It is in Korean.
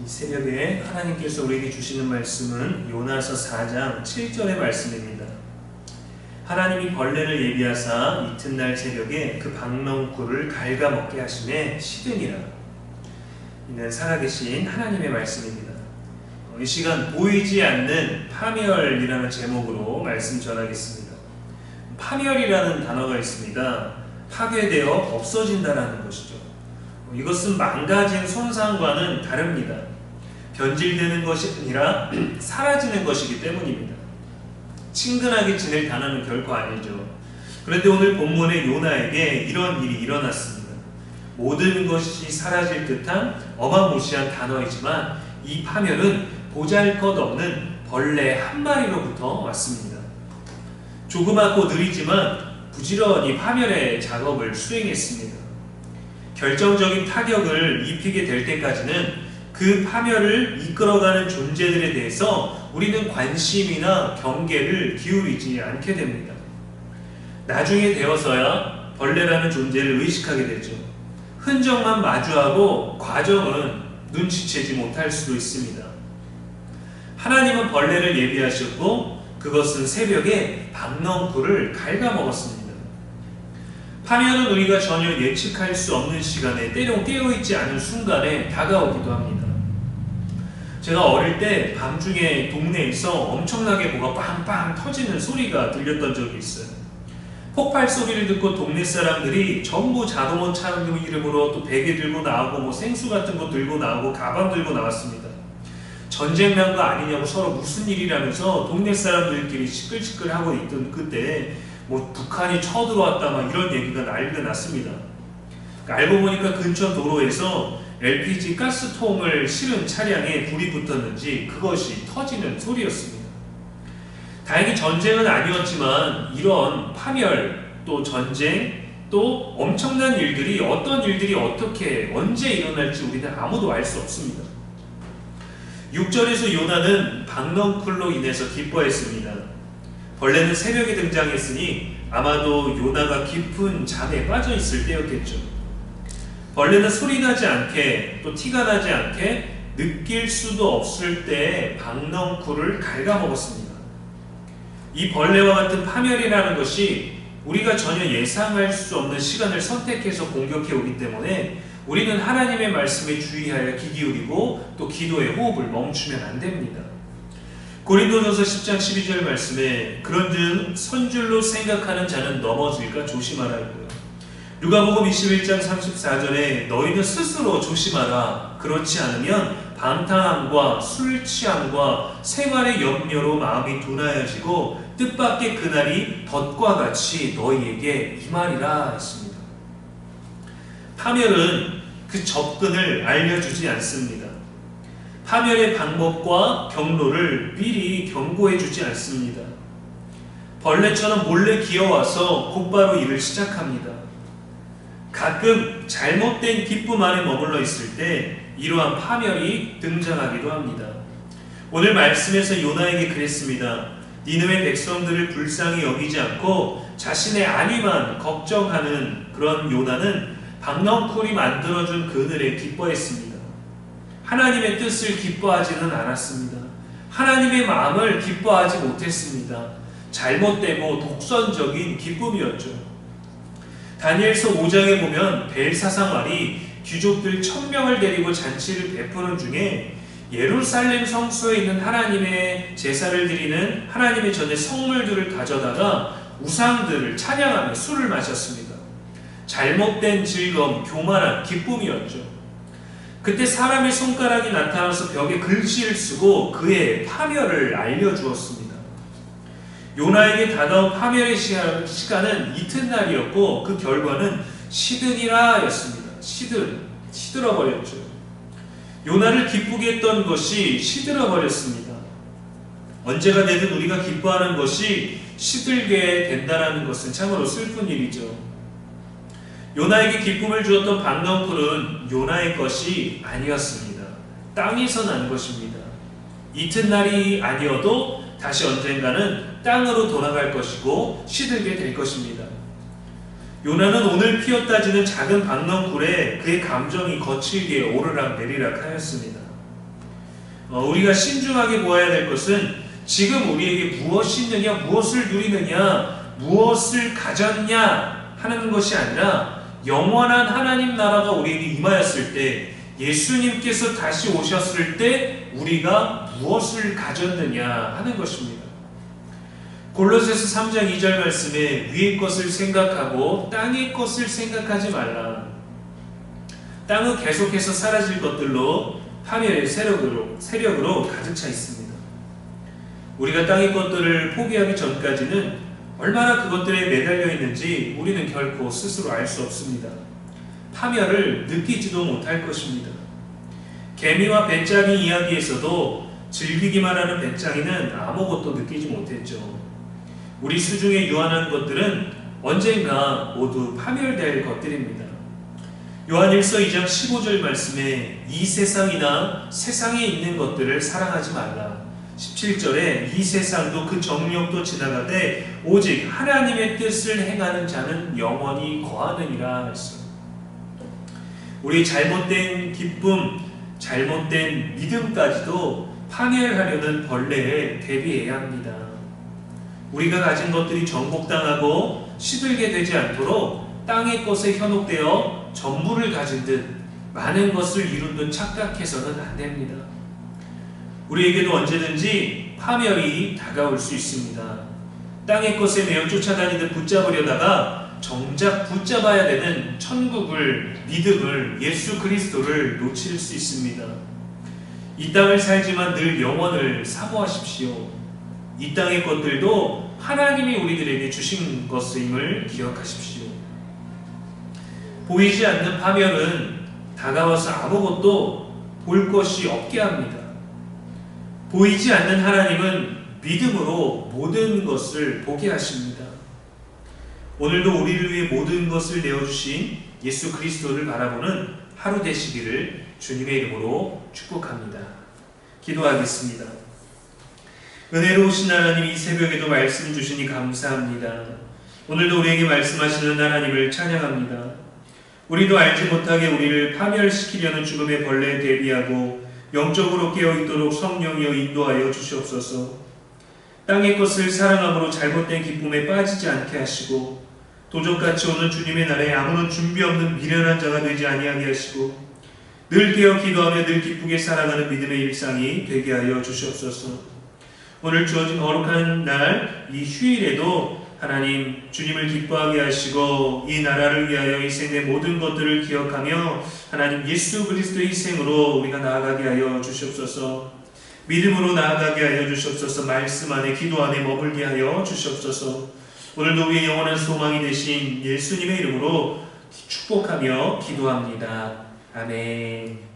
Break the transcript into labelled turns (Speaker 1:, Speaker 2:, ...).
Speaker 1: 이 새벽에 하나님께서 우리에게 주시는 말씀은 요나서 4장 7절의 말씀입니다. 하나님이 벌레를 예비하사 이튿날 새벽에 그 박넝쿨을 갉아먹게 하심에 시드니라. 이는 살아계신 하나님의 말씀입니다. 이 시간 보이지 않는 파멸이라는 제목으로 말씀 전하겠습니다. 파멸이라는 단어가 있습니다. 파괴되어 없어진다라는 것이죠. 이것은 망가진 손상과는 다릅니다. 변질되는 것이 아니라 사라지는 것이기 때문입니다. 친근하게 지낼 단어는 결코 아니죠. 그런데 오늘 본문의 요나에게 이런 일이 일어났습니다. 모든 것이 사라질 듯한 어마무시한 단어이지만 이 파멸은 보잘것없는 벌레 한 마리로부터 왔습니다. 조그맣고 느리지만 부지런히 파멸의 작업을 수행했습니다. 결정적인 타격을 입히게 될 때까지는 그 파멸을 이끌어가는 존재들에 대해서 우리는 관심이나 경계를 기울이지 않게 됩니다. 나중에 되어서야 벌레라는 존재를 의식하게 되죠. 흔적만 마주하고 과정은 눈치채지 못할 수도 있습니다. 하나님은 벌레를 예비하셨고 그것은 새벽에 박넝쿨을 갉아먹었습니다. 파멸은 우리가 전혀 예측할 수 없는 시간에 때론 깨어있지 않은 순간에 다가오기도 합니다. 제가 어릴 때 밤중에 동네에서 엄청나게 뭐가 빵빵 터지는 소리가 들렸던 적이 있어요. 폭발 소리를 듣고 동네 사람들이 전부 자동차 차량 이름으로 또 베개 들고 나오고 생수 같은 거 들고 나오고 가방 들고 나왔습니다. 전쟁 난 거 아니냐고 서로 무슨 일이라면서 동네 사람들끼리 시끌시끌하고 있던 그때 북한이 쳐들어왔다 막 이런 얘기가 난리가 났습니다. 알고 보니까 근처 도로에서 LPG 가스통을 실은 차량에 불이 붙었는지 그것이 터지는 소리였습니다. 다행히 전쟁은 아니었지만 이런 파멸 또 전쟁 또 엄청난 일들이 어떤 일들이 어떻게 언제 일어날지 우리는 아무도 알 수 없습니다. 6절에서 요나는 박넝쿨로 인해서 기뻐했습니다. 벌레는 새벽에 등장했으니 아마도 요나가 깊은 잠에 빠져 있을 때였겠죠. 벌레는 소리 나지 않게 또 티가 나지 않게 느낄 수도 없을 때에 박넝쿨을 갉아먹었습니다. 이 벌레와 같은 파멸이라는 것이 우리가 전혀 예상할 수 없는 시간을 선택해서 공격해 오기 때문에 우리는 하나님의 말씀에 주의하여 귀 기울이고 또 기도의 호흡을 멈추면 안 됩니다. 고린도전서 10장 12절 말씀에 그런즉 선줄로 생각하는 자는 넘어질까 조심하라 했고요. 누가복음 21장 34절에 너희는 스스로 조심하라. 그렇지 않으면 방탕함과 술 취함과 생활의 염려로 마음이 둔하여지고 뜻밖의 그날이 덫과 같이 너희에게 임하리라 했습니다. 파멸은 그 접근을 알려주지 않습니다. 파멸의 방법과 경로를 미리 경고해주지 않습니다. 벌레처럼 몰래 기어와서 곧바로 일을 시작합니다. 가끔 잘못된 기쁨 안에 머물러 있을 때 이러한 파멸이 등장하기도 합니다. 오늘 말씀에서 요나에게 그랬습니다. 니느웨 백성들을 불쌍히 여기지 않고 자신의 안위만 걱정하는 그런 요나는 박넝쿨이 만들어준 그늘에 기뻐했습니다. 하나님의 뜻을 기뻐하지는 않았습니다. 하나님의 마음을 기뻐하지 못했습니다. 잘못되고 독선적인 기쁨이었죠. 다니엘서 5장에 보면 벨사사말이 귀족들 1000명을 데리고 잔치를 베푸는 중에 예루살렘 성소에 있는 하나님의 제사를 드리는 하나님의 전에 성물들을 가져다가 우상들을 찬양하며 술을 마셨습니다. 잘못된 즐거움, 교만한 기쁨이었죠. 그때 사람의 손가락이 나타나서 벽에 글씨를 쓰고 그의 파멸을 알려주었습니다. 요나에게 다가온 파멸의 시간은 이튿날이었고 그 결과는 시드니라 였습니다. 시들어버렸죠. 요나를 기쁘게 했던 것이 시들어버렸습니다. 언제가 되든 우리가 기뻐하는 것이 시들게 된다는 것은 참으로 슬픈 일이죠. 요나에게 기쁨을 주었던 박넝쿨은 요나의 것이 아니었습니다. 땅에서 난 것입니다. 이튿날이 아니어도 다시 언젠가는 땅으로 돌아갈 것이고 시들게 될 것입니다. 요나는 오늘 피었다지는 작은 박넝쿨에 그의 감정이 거칠게 오르락 내리락 하였습니다. 우리가 신중하게 보아야 될 것은 지금 우리에게 무엇이 있느냐, 무엇을 누리느냐, 무엇을 가졌냐 하는 것이 아니라 영원한 하나님 나라가 우리에게 임하였을 때, 예수님께서 다시 오셨을 때 우리가 무엇을 가졌느냐 하는 것입니다. 골로새서 3장 2절 말씀에 위의 것을 생각하고 땅의 것을 생각하지 말라. 땅은 계속해서 사라질 것들로 파멸의 세력으로 가득 차 있습니다. 우리가 땅의 것들을 포기하기 전까지는 얼마나 그것들에 매달려 있는지 우리는 결코 스스로 알 수 없습니다. 파멸을 느끼지도 못할 것입니다. 개미와 배짱이 이야기에서도 즐기기만 하는 배짱이는 아무것도 느끼지 못했죠. 우리 수중에 유한한 것들은 언젠가 모두 파멸될 것들입니다. 요한일서 2장 15절 말씀에 이 세상이나 세상에 있는 것들을 사랑하지 말라. 17절에 이 세상도 그 정욕도 지나가되 오직 하나님의 뜻을 행하는 자는 영원히 거하느니라 했어요. 우리 잘못된 기쁨, 잘못된 믿음까지도 파멸하려는 벌레에 대비해야 합니다. 우리가 가진 것들이 정복당하고 시들게 되지 않도록 땅의 것에 현혹되어 전부를 가진 듯 많은 것을 이룬 듯 착각해서는 안 됩니다. 우리에게도 언제든지 파멸이 다가올 수 있습니다. 땅의 것에 매여 쫓아다니듯 붙잡으려다가 정작 붙잡아야 되는 천국을, 믿음을, 예수 그리스도를 놓칠 수 있습니다. 이 땅을 살지만 늘 영원을 사모하십시오. 이 땅의 것들도 하나님이 우리들에게 주신 것임을 기억하십시오. 보이지 않는 파멸은 다가와서 아무것도 볼 것이 없게 합니다. 보이지 않는 하나님은 믿음으로 모든 것을 보게 하십니다. 오늘도 우리를 위해 모든 것을 내어주신 예수 그리스도를 바라보는 하루 되시기를 주님의 이름으로 축복합니다. 기도하겠습니다. 은혜로우신 하나님, 이 새벽에도 말씀 주시니 감사합니다. 오늘도 우리에게 말씀하시는 하나님을 찬양합니다. 우리도 알지 못하게 우리를 파멸시키려는 죽음의 벌레에 대비하고 영적으로 깨어있도록 성령이여 인도하여 주시옵소서. 땅의 것을 사랑함으로 잘못된 기쁨에 빠지지 않게 하시고 도적같이 오는 주님의 날에 아무런 준비 없는 미련한 자가 되지 아니하게 하시고 늘 깨어 기도하며 늘 기쁘게 살아가는 믿음의 일상이 되게 하여 주시옵소서. 오늘 주어진 거룩한 날, 이 휴일에도 하나님 주님을 기뻐하게 하시고 이 나라를 위하여 희생된 모든 것들을 기억하며 하나님 예수 그리스도의 희생으로 우리가 나아가게 하여 주시옵소서. 믿음으로 나아가게 하여 주시옵소서. 말씀 안에, 기도 안에 머물게 하여 주시옵소서. 오늘도 우리의 영원한 소망이 되신 예수님의 이름으로 축복하며 기도합니다. 아멘.